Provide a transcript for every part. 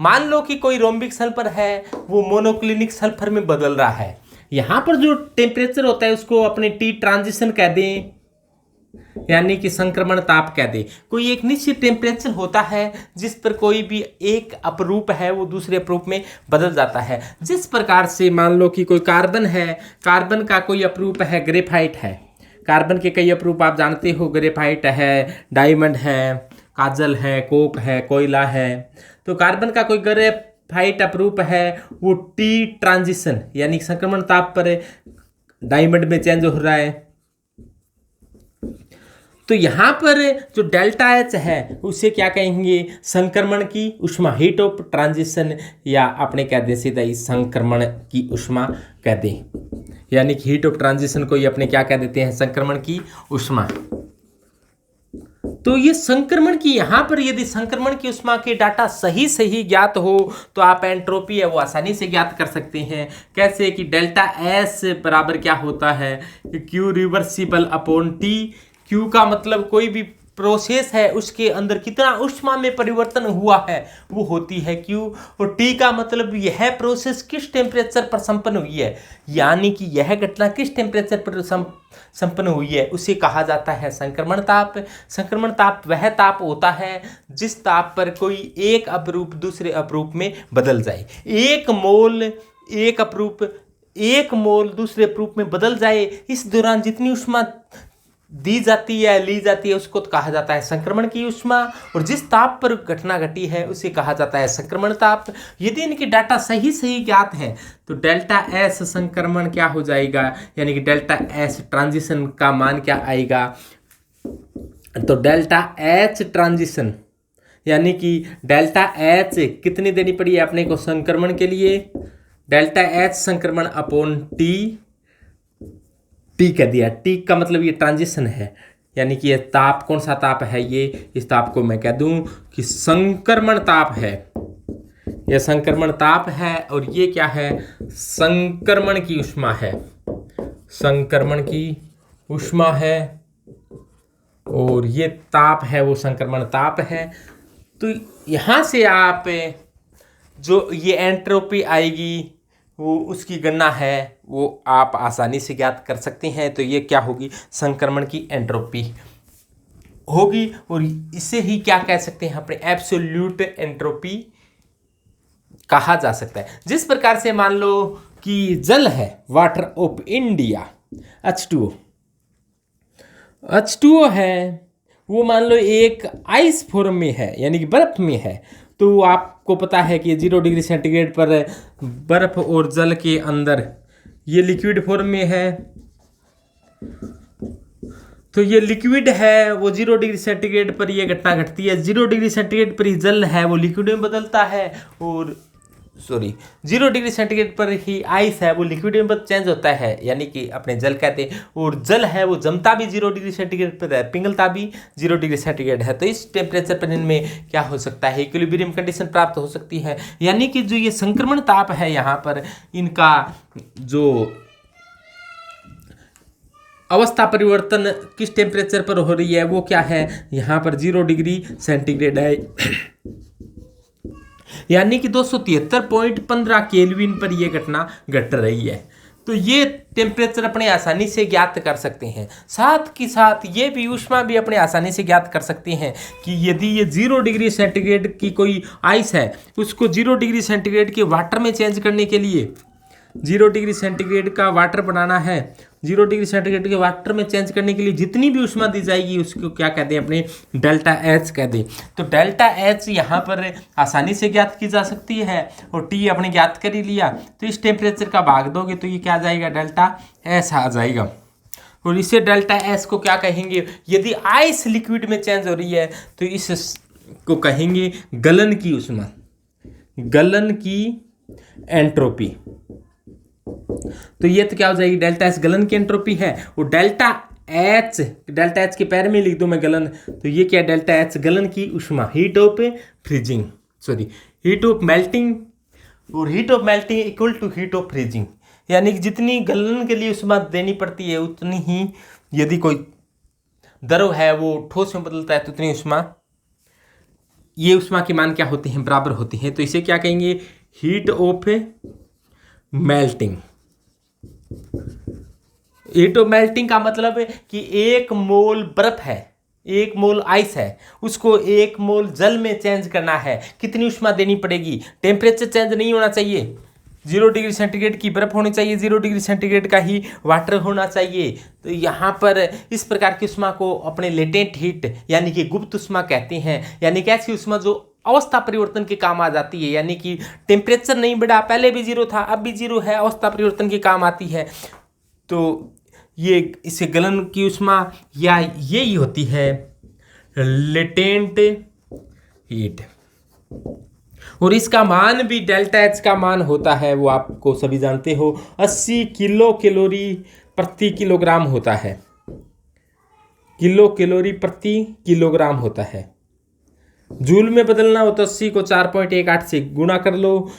मान लो कि कोई रोम्बिक सल्फर है वो मोनोक्लिनिक सल्फर में बदल रहा है। यहां पर जो टेम्परेचर होता है उसको अपने टी ट्रांजिशन कह दें, यानी कि संक्रमण ताप कह दें। कोई एक निश्चित टेम्परेचर होता है जिस पर कोई भी एक अपरूप है वो दूसरे अपरूप में बदल जाता है। जिस प्रकार से मान लो कि कोई कार्बन है, कार्बन का कोई अपरूप है ग्रेफाइट है। कार्बन के कई अपरूप आप जानते हो, ग्रेफाइट है, डायमंड है, काजल है, कोक है, कोयला है। तो कार्बन का कोई ग्रेफाइट अपरूप है वो टी ट्रांजिशन यानी संक्रमण ताप पर डायमंड में चेंज हो रहा है। तो यहाँ पर जो डेल्टा एच है उसे क्या कहेंगे, संक्रमण की ऊष्मा, हीट ऑफ ट्रांजिशन, या अपने कह दें सीधा ही संक्रमण की ऊष्मा कह दें, यानी कि हीट ऑफ ट्रांजिशन को ये अपने क्या कह देते हैं, संक्रमण की ऊष्मा। तो ये संक्रमण की, यहाँ पर यदि संक्रमण की ऊष्मा के डाटा सही सही ज्ञात हो तो आप एंट्रोपी है वो आसानी से ज्ञात कर सकते हैं। कैसे कि डेल्टा एस बराबर क्या होता है, Q reversible upon T. Q का मतलब कोई भी प्रोसेस है उसके अंदर कितना ऊष्मा में परिवर्तन हुआ है वो होती है क्यू, और टी का मतलब यह प्रोसेस किस टेम्परेचर पर संपन्न हुई है, यानी कि यह घटना किस टेम्परेचर पर संपन्न हुई है, उसे कहा जाता है संक्रमण ताप। संक्रमण ताप वह ताप होता है जिस ताप पर कोई एक अपरूप दूसरे अपरूप में बदल जाए। एक मोल दूसरे अपरूप में बदल जाए, इस दौरान जितनी ऊष्मा दी जाती है ली जाती है उसको तो कहा जाता है संक्रमण की ऊष्मा, और जिस ताप पर घटना घटी है उसे कहा जाता है संक्रमण ताप। यदि इनके डाटा सही सही ज्ञात है तो डेल्टा एस संक्रमण क्या हो जाएगा, यानी कि डेल्टा एस ट्रांजिशन का मान क्या आएगा, तो डेल्टा एच ट्रांजिशन, यानी कि डेल्टा एच कितनी देनी पड़ी है अपने को संक्रमण के लिए, डेल्टा एच संक्रमण अपॉन टी कह दिया। टी का मतलब ये ट्रांजिशन है, यानी कि ये ताप कौन सा ताप है, ये इस ताप को मैं कह दूं कि संक्रमण ताप है, ये संक्रमण ताप है, और ये क्या है, संक्रमण की ऊष्मा है, संक्रमण की ऊष्मा है, और ये ताप है वो संक्रमण ताप है। तो यहाँ से आप जो ये एंट्रोपी आएगी वो उसकी गणना है वो आप आसानी से ज्ञात कर सकते हैं। तो ये क्या होगी, संक्रमण की एंट्रोपी होगी, और इसे ही क्या कह सकते हैं, अपने एब्सोल्यूट एंट्रोपी कहा जा सकता है। जिस प्रकार से मान लो कि जल है, वाटर ऑफ इंडिया, H2O है, वो मान लो एक आइस फॉर्म में है यानी कि बर्फ में है। तो आपको पता है कि 0 डिग्री सेंटीग्रेड पर बर्फ और जल के अंदर ये लिक्विड फॉर्म में है, तो ये लिक्विड है वो 0 डिग्री सेंटीग्रेड पर ये घटना घटती है। 0 डिग्री सेंटीग्रेड पर ही जल है वो लिक्विड में बदलता है, और 0 डिग्री सेंटीग्रेड पर ही आइस है वो लिक्विड में चेंज होता है, यानी कि अपने जल कहते हैं। और जल है वो जमता भी 0 डिग्री सेंटीग्रेड पर है, पिघलता भी 0 डिग्री सेंटीग्रेड है। तो इस टेम्परेचर पर इनमें क्या हो सकता है, इक्विलिब्रियम कंडीशन प्राप्त हो सकती है। यानी कि जो ये संक्रमण ताप है यहाँ पर इनका जो अवस्था परिवर्तन किस टेम्परेचर पर हो रही है वो क्या है, यहाँ पर 0 डिग्री सेंटीग्रेड है, यानी कि 273.15 केल्विन पर यह घटना घट रही है। तो ये टेम्परेचर अपने आसानी से ज्ञात कर सकते हैं। साथ ही साथ ये भी ऊष्मा भी अपने आसानी से ज्ञात कर सकते हैं कि यदि ये 0 डिग्री सेंटीग्रेड की कोई आइस है उसको 0 डिग्री सेंटीग्रेड के वाटर में चेंज करने के लिए 0 डिग्री सेंटीग्रेड का वाटर बनाना है, 0 डिग्री सेंटीग्रेड के वाटर में चेंज करने के लिए जितनी भी ऊष्मा दी जाएगी उसको क्या कहते हैं, अपने डेल्टा एच कह दें। तो डेल्टा एच यहाँ पर आसानी से ज्ञात की जा सकती है, और टी अपने ज्ञात कर ही लिया। तो इस टेम्परेचर का भाग दोगे तो ये क्या आ जाएगा, डेल्टा एस आ जाएगा। और इसे डेल्टा एस को क्या कहेंगे, यदि आइस लिक्विड में चेंज हो रही है तो इसको कहेंगे गलन की ऊष्मा, गलन की एंट्रोपी। तो ये तो क्या हो जाएगी, डेल्टा एच गलन की एंट्रोपी है, और डेल्टा एच के पैर में लिख दूं मैं गलन, तो ये क्या, डेल्टा एच गलन की ऊष्मा, हीट ऑफ मेल्टिंग, और heat of melting equal to heat of freezing, यानी कि जितनी गलन के लिए ऊष्मा देनी पड़ती है उतनी ही यदि कोई द्रव है वो ठोस में बदलता है तो उतनी ऊष्मा ये ऊष्मा के मान क्या होते हैं, बराबर होते हैं। तो इसे क्या कहेंगे, heat of melting. Heat of melting का मतलब है कि 1 मोल बर्फ है, 1 मोल आइस है, उसको 1 मोल जल में चेंज करना है, कितनी ऊष्मा देनी पड़ेगी। टेम्परेचर चेंज नहीं होना चाहिए, 0 डिग्री सेंटीग्रेड की बर्फ होनी चाहिए, 0 डिग्री सेंटीग्रेड का ही वाटर होना चाहिए। तो यहाँ पर इस प्रकार की ऊष्मा को अपने लेटेंट हीट यानी कि गुप्त ऊष्मा कहते हैं। यानी कि ऐसी ऊष्मा जो अवस्था परिवर्तन के काम आ जाती है, यानी कि टेम्परेचर नहीं बढ़ा, पहले भी 0 था अब भी 0 है, अवस्था परिवर्तन के काम आती है। तो ये इसे गलन की ऊष्मा या यही होती है लेटेंट हीट। और इसका मान भी डेल्टा एच का मान होता है, वो आपको सभी जानते हो, 80 किलो कैलोरी प्रति किलोग्राम होता है। किलो कैलोरी प्रति किलोग्राम होता है। जूल में बदलना हो तो 80 को 4.18 से गुणा कर लो।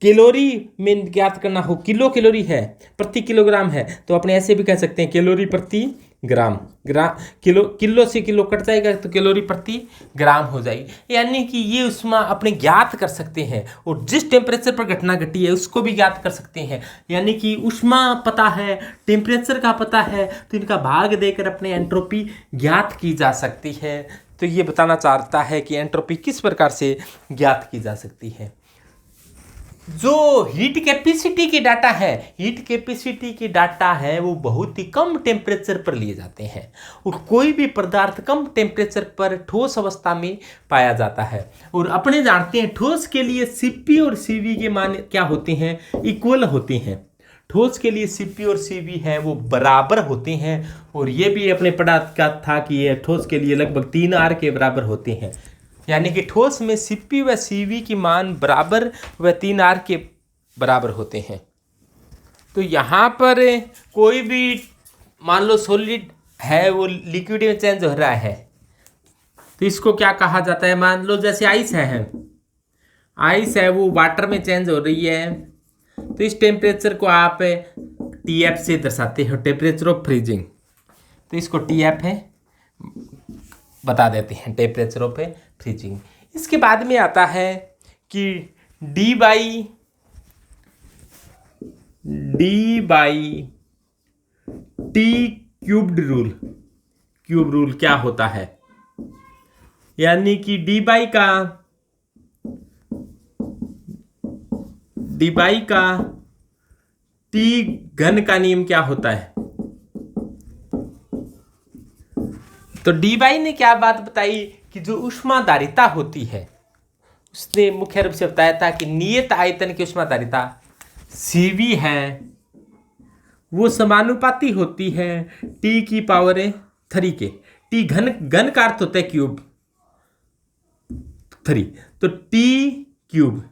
कैलोरी में ज्ञात करना हो, किलो कैलोरी है प्रति किलोग्राम है, तो अपने ऐसे भी कह सकते हैं कैलोरी प्रति ग्राम। किलो से किलो कट जाएगा तो कैलोरी प्रति ग्राम हो जाएगी। यानी कि ये ऊष्मा अपने ज्ञात कर सकते हैं और जिस टेम्परेचर पर घटना घटी है उसको भी ज्ञात कर सकते हैं। यानी कि ऊष्मा पता है, टेम्परेचर का पता है, तो इनका भाग देकर अपने एंट्रोपी ज्ञात की जा सकती है। तो ये बताना चाहता है कि एंट्रोपी किस प्रकार से ज्ञात की जा सकती है। जो हीट कैपेसिटी के डाटा है, हीट कैपेसिटी के डाटा है वो बहुत ही कम टेम्परेचर पर लिए जाते हैं और कोई भी पदार्थ कम टेम्परेचर पर ठोस अवस्था में पाया जाता है। और अपने जानते हैं ठोस के लिए Cp और Cv के मान क्या होते हैं, इक्वल होते हैं। ठोस के लिए Cp और Cv है वो बराबर होते हैं। और ये भी अपने पढ़ा था कि ये ठोस के लिए लगभग 3R के बराबर होते हैं। यानी कि ठोस में Cp व Cv की मान बराबर व 3R के बराबर होते हैं। तो यहाँ पर कोई भी मान लो सॉलिड है वो लिक्विड में चेंज हो रहा है, तो इसको क्या कहा जाता है। मान लो जैसे आइस है वो वाटर में चेंज हो रही है, तो इस टेम्परेचर को आप TF से दर्शाते हो, टेम्परेचर ऑफ फ्रीजिंग। तो इसको TF है बता देते हैं, टेम्परेचर ऑफ फ्रीजिंग। इसके बाद में आता है कि D by T cubed rule क्या होता है। यानी कि डी बाई का टी घन का नियम क्या होता है। तो डी बाई ने क्या बात बताई कि जो ऊष्माधारिता होती है, उसने मुख्य रूप से बताया था कि नियत आयतन की ऊष्माधारिता Cv है वो समानुपाती होती है T की पावर 3 के। T घन का अर्थ होता है क्यूब 3, तो T क्यूब।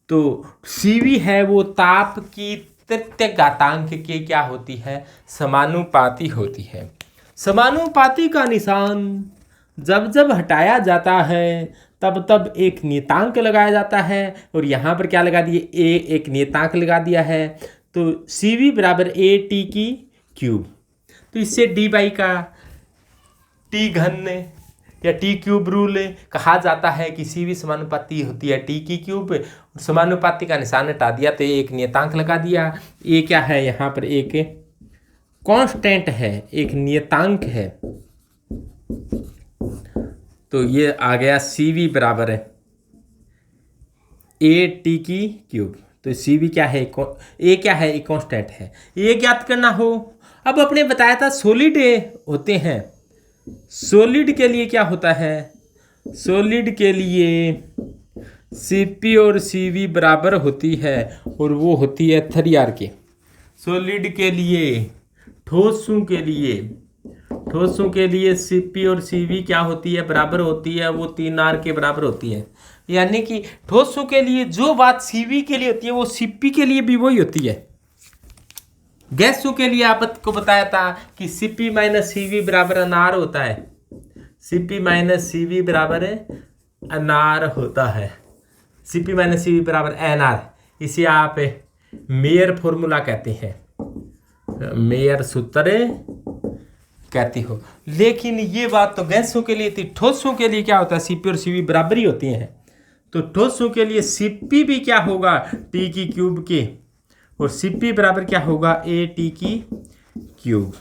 तो Cv है वो ताप की तृतीय घातांक के क्या होती है, समानुपाती होती है। समानुपाती का निशान जब जब हटाया जाता है तब तब एक नियतांक लगाया जाता है। और यहाँ पर क्या लगा दिए, एक नियतांक लगा दिया है। तो Cv बराबर AT की क्यूब। तो इससे डी बाई का टी घन या टी क्यूब रूल कहा जाता है कि Cv समानुपाती होती है T की क्यूब। समानुपाती का निशान हटा दिया तो एक नियतांक लगा दिया। ये क्या है, यहाँ पर एक कांस्टेंट है, एक नियतांक है। तो ये आ गया Cv बराबर है AT की क्यूब। तो Cv क्या है, ए क्या है, एक कांस्टेंट है। ये ज्ञात करना हो, अब अपने बताया था सॉलिड होते हैं। सॉलिड के लिए क्या होता है, सॉलिड के लिए Cp और Cv बराबर होती है और वो होती है 3R के। सॉलिड के लिए, ठोसों के लिए Cp और Cv क्या होती है, बराबर होती है, वो 3R के बराबर होती है। यानी कि ठोसों के लिए जो बात Cv के लिए होती है वो Cp के लिए भी वही होती है। गैसों के लिए आपको बताया था कि Cp माइनस Cv बराबर NR होता है। Cp माइनस Cv बराबर NR होता है। Cp माइनस Cv बराबर NR, इसे आप मेयर फॉर्मूला कहते हैं। मेयर सूत्र कहती हो। लेकिन ये बात तो गैसों के लिए थी। ठोसों के लिए क्या होता है, Cp और Cv बराबर ही होती हैं। तो ठोसों के लिए Cp भी क्या होगा, T की क्यूब के, और Cp बराबर क्या होगा, A T की क्यूब।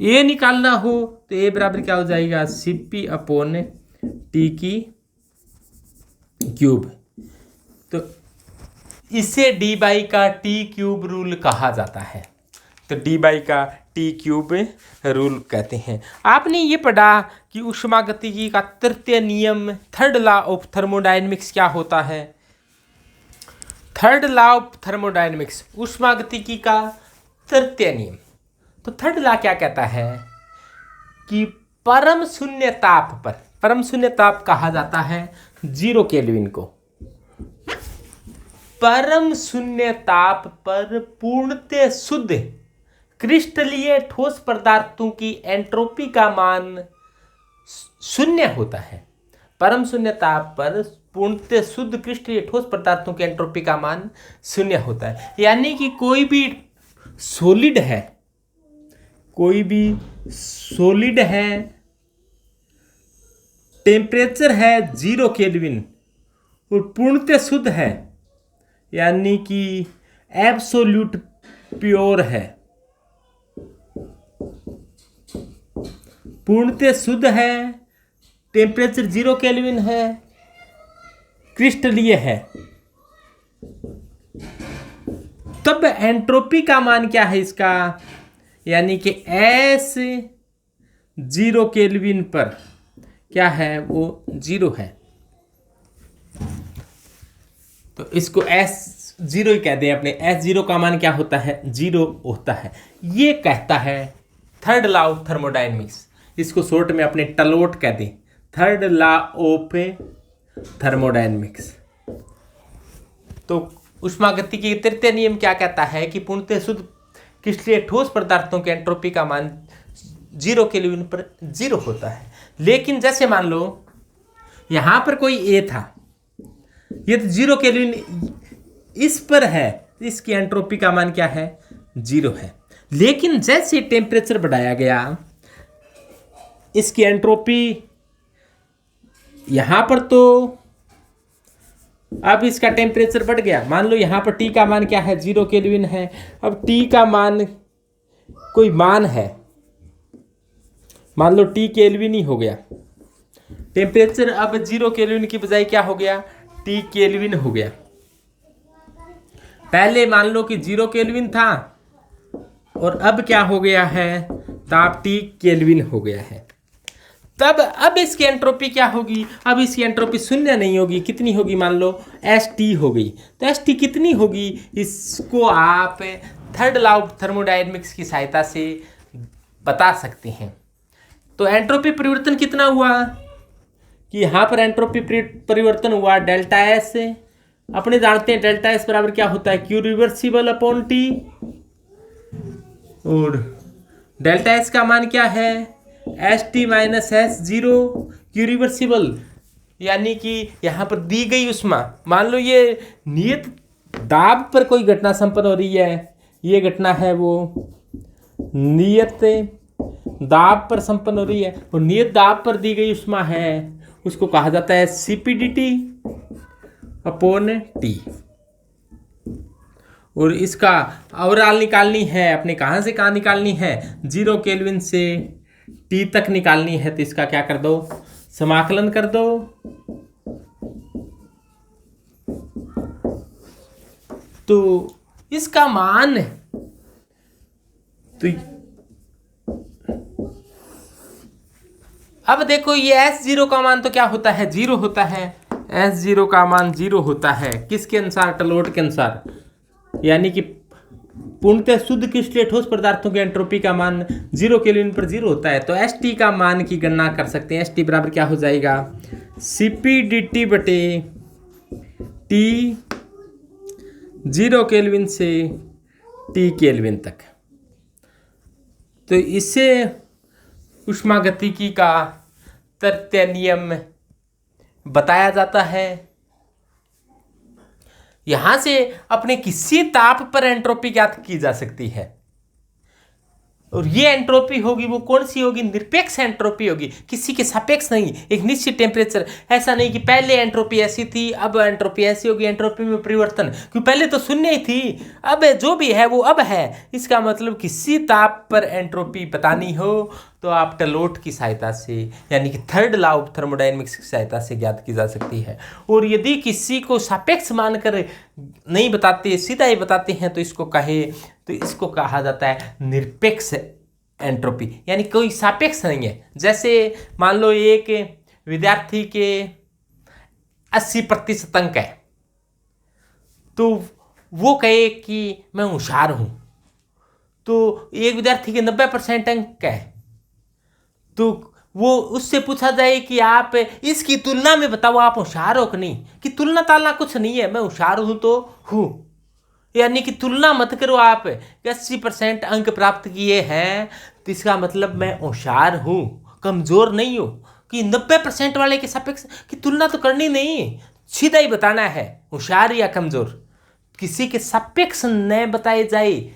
A निकालना हो तो A बराबर क्या हो जाएगा, Cp अपॉन T की क्यूब। तो इसे डी बाई का टी क्यूब रूल कहा जाता है। तो डी बाई का टी क्यूब रूल कहते हैं। आपने ये पढ़ा कि ऊष्मागतिकी का तृतीय नियम, थर्ड लॉ ऑफ थर्मोडायनेमिक्स क्या होता है। थर्ड लॉ ऑफ थर्मोडायनेमिक्स, ऊष्मागतिकी का तृतीय नियम। तो थर्ड लॉ क्या कहता है कि परम शून्य ताप पर, परम शून्य ताप कहा जाता है 0 केल्विन को, परम शून्य ताप पर पूर्णतः शुद्ध क्रिस्टलीय ठोस पदार्थों की एंट्रोपी का मान शून्य होता है। परम शून्य ताप पर पूर्णतः शुद्ध क्रिस्टलीय ठोस पदार्थों की एंट्रोपी का मान शून्य होता है। यानी कि कोई भी सॉलिड है, कोई भी सॉलिड है, टेम्परेचर है 0 केल्विन और पूर्णतः शुद्ध है, यानी कि एब्सोल्यूट प्योर है, पूर्णतः शुद्ध है, टेम्परेचर 0 केल्विन है, क्रिस्टलीय है, तब एंट्रोपी का मान क्या है इसका, यानी कि S 0 केल्विन पर क्या है, वो 0 है। तो इसको S0 ही कह दें अपने। S0 का मान क्या होता है, 0 होता है। ये कहता है थर्ड लॉ ऑफ थर्मोडायनेमिक्स। इसको शॉर्ट में अपने टलोट कह दें, थर्ड लॉ ऑफ थर्मोडायनेमिक्स। तो ऊष्मागतिकी के तृतीय नियम क्या कहता है कि पूर्णतः शुद्ध क्रिस्टलीय ठोस पदार्थों के एंट्रोपी का मान 0 केल्विन पर 0 होता है। लेकिन जैसे मान लो यहां पर कोई A था, ये तो 0 केल्विन इस पर है, इसकी एंट्रोपी का मान क्या है, 0 है। लेकिन जैसे टेम्परेचर बढ़ाया गया, इसकी एंट्रोपी यहां पर, तो अब इसका टेम्परेचर बढ़ गया। मान लो यहां पर T का मान क्या है, 0 केल्विन है। अब T का मान कोई मान है, मान लो T केल्विन ही हो गया। टेम्परेचर अब 0 केल्विन की बजाय क्या हो गया, T केल्विन हो गया। पहले मान लो कि 0 केल्विन था और अब क्या हो गया है, ताप T केल्विन हो गया है। तब अब इसकी एंट्रोपी क्या होगी, अब इसकी एंट्रोपी शून्य नहीं होगी। कितनी होगी, मान लो ST हो गई। तो ST कितनी होगी, इसको आप थर्ड लॉ ऑफ थर्मोडायनेमिक्स की सहायता से बता सकते हैं। तो एंट्रोपी परिवर्तन कितना हुआ कि यहाँ पर एंट्रोपी परिवर्तन हुआ डेल्टा S। अपने जानते हैं डेल्टा S बराबर क्या होता है, Q रिवर्सिबल अपॉन T। और डेल्टा S का मान क्या है, ST minus S0 Q reversible. यानी कि यहाँ पर दी गई ऊष्मा, मान लो ये नियत दाब पर कोई घटना संपन्न हो रही है, ये घटना है वो नियत दाब पर संपन्न हो रही है, और नियत दाब पर दी गई ऊष्मा है, उसको कहा जाता है CPdT अपॉन T। और इसका ओवरऑल निकालनी है अपने, कहाँ से कहाँ निकालनी है, 0 केल्विन से T तक निकालनी है। तो इसका क्या कर दो, समाकलन कर दो। तो इसका मान, तो अब देखो ये S0 का मान तो क्या होता है, 0 होता है। S0 का मान 0 होता है किसके अनुसार, टलोट के अनुसार। यानी कि पूर्णतः शुद्ध क्रिस्टलीय ठोस पदार्थों की एंट्रोपी का मान 0 केल्विन पर 0 होता है। तो ST का मान की गणना कर सकते हैं। ST बराबर क्या हो जाएगा, CPdT बटे T 0 केल्विन से T केल्विन तक। तो इससे ऊष्मागतिकी का तृतीय नियम बताया जाता है। यहां से अपने किसी ताप पर एंट्रोपी ज्ञात की जा सकती है। और ये एंट्रोपी होगी वो कौन सी होगी, निरपेक्ष एंट्रोपी होगी, किसी के सापेक्ष नहीं, एक निश्चित टेम्परेचर। ऐसा नहीं कि पहले एंट्रोपी ऐसी थी अब एंट्रोपी ऐसी होगी, एंट्रोपी में परिवर्तन, क्योंकि पहले तो शून्य ही थी, अब जो भी है वो अब है। इसका मतलब किसी ताप पर एंट्रोपी बतानी हो तो आप टलोट की सहायता से, यानी कि थर्ड लॉ ऑफ थर्मोडायनेमिक्स की सहायता से ज्ञात की जा सकती है। और यदि किसी को सापेक्ष मानकर नहीं बताते, सीधा ही बताते हैं, तो इसको कहा जाता है निरपेक्ष एंट्रोपी, यानी कोई सापेक्ष नहीं है। जैसे मान लो एक विद्यार्थी के 80% अंक है, तो वो कहे कि मैं होशियार हूं, तो एक विद्यार्थी के 90% अंक है, तो वो उससे पूछा जाए कि आप इसकी तुलना में बताओ आप होशियार हो कि नहीं, कि तुलना तालना कुछ नहीं है, मैं होशियार हूं तो हूं, यानी कि तुलना मत करो। आप 80% अंक प्राप्त किए हैं तो इसका मतलब मैं होशियार हूं, कमजोर नहीं हूं, कि 90% वाले के सापेक्ष की तुलना तो करनी नहीं, सीधा ही बताना है होशियार या कमजोर। किसी के सापेक्ष न बताए जाए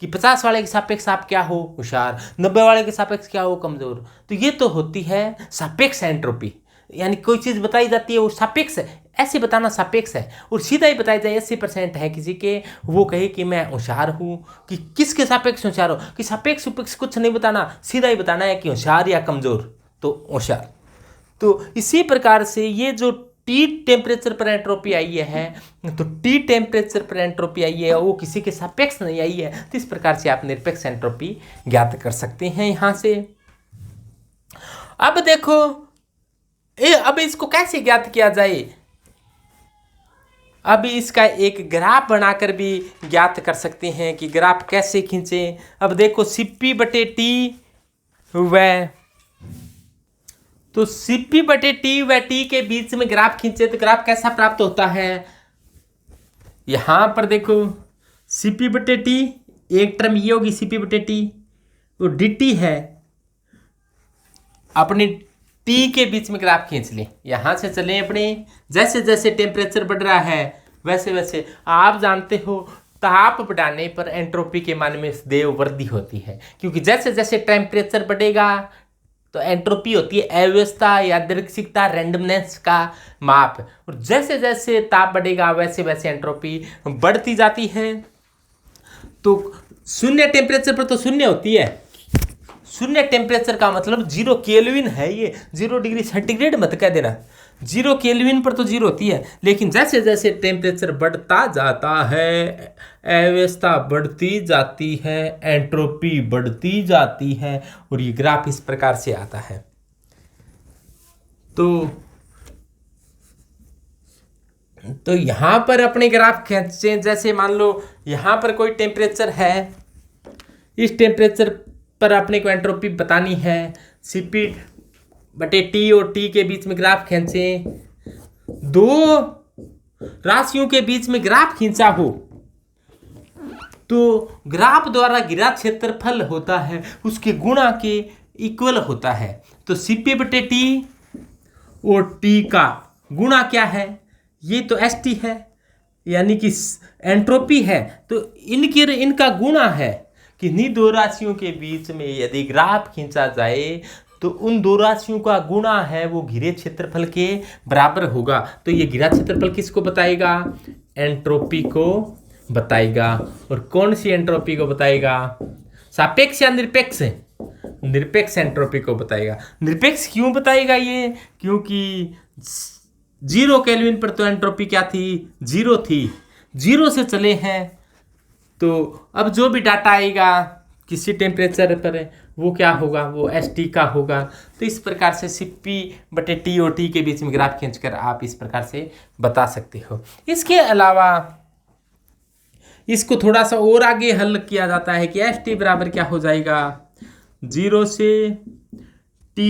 कि 50 वाले के सापेक्ष आप क्या हो, होशियार, 90 वाले के सापेक्ष क्या हो, कमजोर, तो ये तो होती है सापेक्ष एंट्रोपी। यानी कोई चीज बताई जाती है वो सापेक्ष है, ऐसे बताना सापेक्ष है। और सीधा ही बताया जाए 80% है किसी के, वो कहे कि मैं होशियार हूं, कि किसके सापेक्ष होशियार हो, कि सापेक्ष उपेक्ष कुछ नहीं बताना, सीधा ही बताना है कि होशियार या कमजोर, तो होशियार। तो इसी प्रकार से ये जो टी टेम्परेचर पर एंट्रोपी आई है, तो टी टेम्परेचर पर एंट्रोपी आई है, वो किसी के सापेक्ष नहीं आई है, तो इस प्रकार से आप निरपेक्ष एंट्रोपी ज्ञात कर सकते हैं यहां से। अब देखो अब इसको कैसे ज्ञात किया जाए, अब इसका एक ग्राफ बनाकर भी ज्ञात कर सकते हैं कि ग्राफ कैसे खींचे। अब देखो CP/T तो CP/T व T के बीच में ग्राफ खींचे तो ग्राफ कैसा प्राप्त होता है। यहां पर देखो CP/T, एक टर्म ये होगी CP/T, तो dt है, अपने T के बीच में ग्राफ खींच ले। यहां से चले अपने, जैसे जैसे टेम्परेचर बढ़ रहा है वैसे वैसे आप जानते हो ताप बढ़ाने पर एंट्रोपी के मान में सदैव वृद्धि होती है, क्योंकि जैसे जैसे टेम्परेचर बढ़ेगा तो एंट्रोपी होती है अव्यवस्था, यादृच्छिकता, रैंडमनेस का माप, और जैसे जैसे ताप बढ़ेगा वैसे वैसे एंट्रोपी बढ़ती जाती है। तो शून्य टेम्परेचर पर तो शून्य होती है, शून्य टेम्परेचर का मतलब 0 केल्विन है, ये 0 डिग्री सेंटीग्रेड मत कह देना, 0 केल्विन पर तो 0 होती है। लेकिन जैसे जैसे टेम्परेचर बढ़ता जाता है अव्यवस्था बढ़ती जाती है, एंट्रोपी बढ़ती जाती है, और ये ग्राफ इस प्रकार से आता है। तो यहां पर अपने ग्राफ खींचे, जैसे मान लो यहां पर कोई टेम्परेचर है, इस टेम्परेचर पर अपने को एंट्रोपी बतानी है, CP/T और T के बीच में ग्राफ खींचे, दो राशियों के बीच में ग्राफ खींचा हो तो ग्राफ द्वारा घिरा क्षेत्रफल होता है उसके गुणा के इक्वल होता है। तो CP/T और T का गुणा क्या है, ये तो ST है, यानी कि एंट्रोपी है, तो इनका गुणा है। किन्हीं दो राशियों के बीच में यदि ग्राफ खींचा जाए तो उन दो राशियों का गुणा है वो घिरे क्षेत्रफल के बराबर होगा। तो ये घिरा क्षेत्रफल किसको बताएगा, एंट्रोपी को बताएगा। और कौन सी एंट्रोपी को बताएगा, सापेक्ष या निरपेक्ष, निरपेक्ष एंट्रोपी को बताएगा। निरपेक्ष क्यों बताएगा ये, क्योंकि 0 केल्विन पर तो एंट्रोपी क्या थी, 0 थी, 0 से चले हैं, तो अब जो भी डाटा आएगा किसी टेम्परेचर पर वो क्या होगा, वो ST का होगा। तो इस प्रकार से CP/T और T के बीच में ग्राफ खींचकर आप इस प्रकार से बता सकते हो। इसके अलावा इसको थोड़ा सा और आगे हल किया जाता है कि ST बराबर क्या हो जाएगा, 0 से T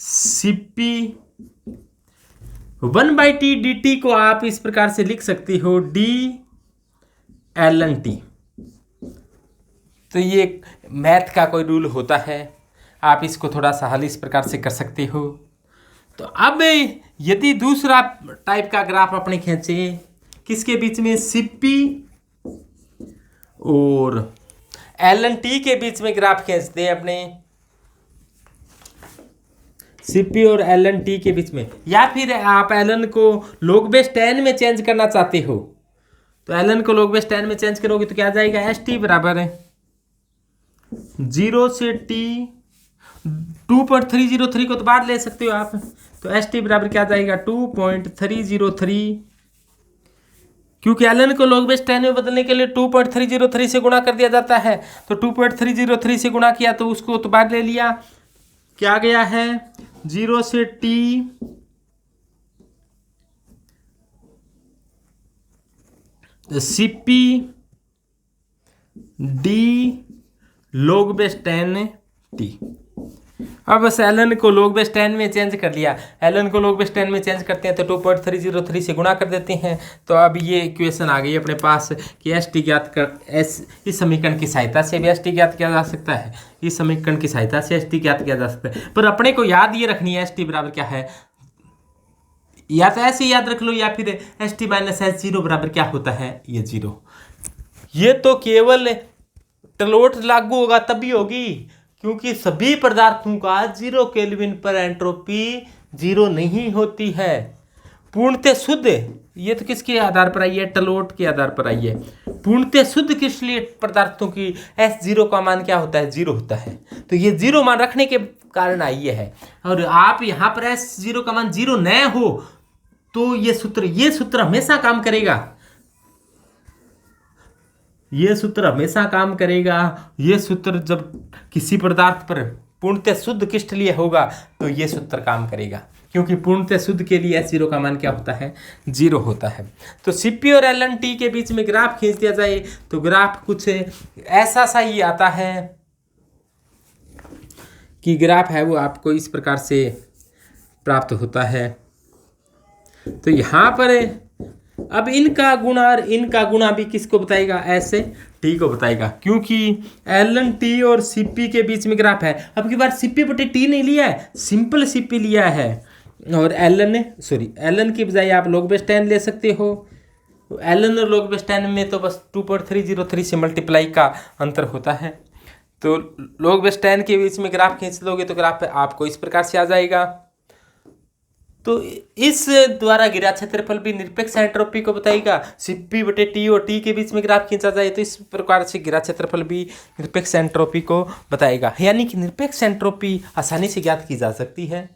CP 1/T dt को आप इस प्रकार से लिख सकते हो d/ln/T। तो ये मैथ का कोई रूल होता है, आप इसको थोड़ा सा हल इस प्रकार से कर सकते हो। तो अब यदि दूसरा टाइप का ग्राफ अपने खींचे, किसके बीच में, CP और एलन टी के बीच में ग्राफ खींचते हैं अपने, सीपी और एलन टी के बीच में, या फिर आप एलन को log base 10 में चेंज करना चाहते हो तो एलन को log base 10 में चेंज करोगे तो क्या आ जाएगा, एस टी बराबर है 0 से टी, 2.303 को तो बाहर ले सकते हो आप, तो एस टी बराबर क्या आ जाएगा 2.303, क्योंकि एलन को log base 10 में बदलने के लिए 2.303 से गुणा कर दिया जाता है, तो 2.303 से गुणा किया तो उसको तो बाहर ले लिया, क्या गया है 0 से T, CP D log base 10 T. अब बस एलन को log base 10 में चेंज कर लिया, एलन को log base 10 में चेंज करते हैं तो 2.303 से गुणा कर देते हैं, तो अब ये इक्वेशन आ गई अपने पास कि एस टी ज्ञात कर इस समीकरण की सहायता से भी एस टी ज्ञात किया जा सकता है, इस समीकरण की सहायता से एस टी ज्ञात किया जा सकता है, पर अपने को याद ये रखनी है एस टी बराबर क्या है, या तो ऐसे याद रख लो या फिर S T minus S zero बराबर क्या होता है, ये जीरो। ये तो केवल टलोट लागू होगा तभी होगी, क्योंकि सभी पदार्थों का 0 केल्विन पर एंट्रोपी 0 नहीं होती है, पूर्णतः शुद्ध। ये तो किसके आधार पर आई है, टलोट के आधार पर आई है। पूर्णतः शुद्ध क्रिस्टलीय पदार्थों की S0 का मान क्या होता है, 0 होता है, तो ये 0 मान रखने के कारण आई है। और आप यहाँ पर S0 का मान 0 न हो तो ये सूत्र हमेशा काम करेगा, ये सूत्र हमेशा काम करेगा। ये सूत्र जब किसी पदार्थ पर पूर्णतः शुद्ध क्रिस्टलीय होगा तो ये सूत्र काम करेगा, क्योंकि पूर्णतः शुद्ध के लिए S0 का मान क्या होता है, 0 होता है। तो सीपी और एलन टी के बीच में ग्राफ खींच दिया जाए तो ग्राफ कुछ ऐसा सा ही आता है कि ग्राफ है वो आपको इस प्रकार से प्राप्त होता है। तो यहाँ पर अब इनका गुणा और इनका गुणा भी किसको बताएगा, ऐसे टी को बताएगा, क्योंकि एलन टी और सीपी के बीच में ग्राफ है। अब की बार सीपी बटे टी नहीं लिया है, सिंपल सीपी लिया है, और एलन की बजाय आप log base 10 ले सकते हो। एलन और log base 10 में तो बस 2.303 से मल्टीप्लाई का अंतर होता है, तो log base 10 के बीच में ग्राफ खींच लोगे तो ग्राफ आपको इस प्रकार से आ जाएगा। तो इस द्वारा गिरा क्षेत्रफल भी निरपेक्ष एंट्रोपी को बताएगा। सीपी बटे टी और टी के बीच में ग्राफ खींचा जाए तो इस प्रकार से गिरा क्षेत्रफल भी निरपेक्ष एंट्रोपी को बताएगा, यानी कि निरपेक्ष एंट्रोपी आसानी से ज्ञात की जा सकती है।